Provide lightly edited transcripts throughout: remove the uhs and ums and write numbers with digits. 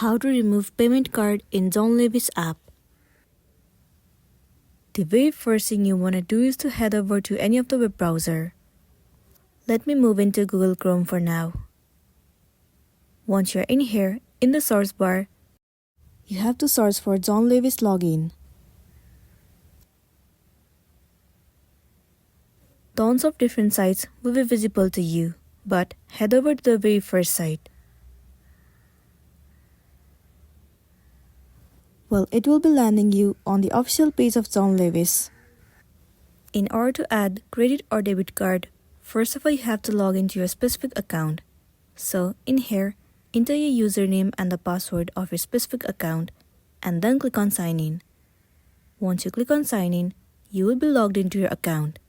How to remove payment card in John Lewis app. The very first thing you want to do is to head over to any of the web browser. Let me move into Google Chrome for now. Once you're in here, in the source bar, you have to search for John Lewis login. Tons of different sites will be visible to you, but head over to the very first site. Well, it will be landing you on the official page of John Lewis. In order to add credit or debit card, first of all you have to log into your specific account. So in here, enter your username and the password of your specific account and then click on sign in. Once you click on sign in, you will be logged into your account.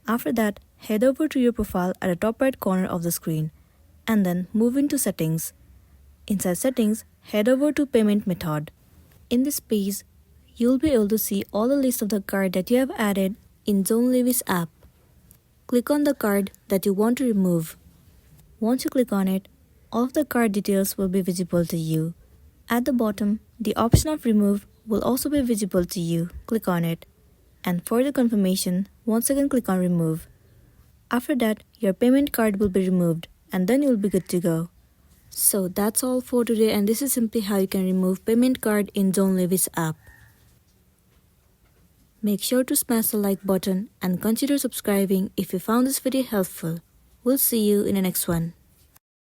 After that, head over to your profile at the top right corner of the screen and then move into settings. Inside settings, head over to payment method. In this page, you'll be able to see all the list of the card that you have added in John Lewis app. Click on the card that you want to remove. Once you click on it, all of the card details will be visible to you. At the bottom, the option of remove will also be visible to you. Click on it. And for the confirmation, once again click on remove. After that, your payment card will be removed and then you'll be good to go. So that's all for today, and this is simply how you can remove payment card in John Lewis app. Make sure to smash the like button and consider subscribing if you found this video helpful. We'll see you in the next one.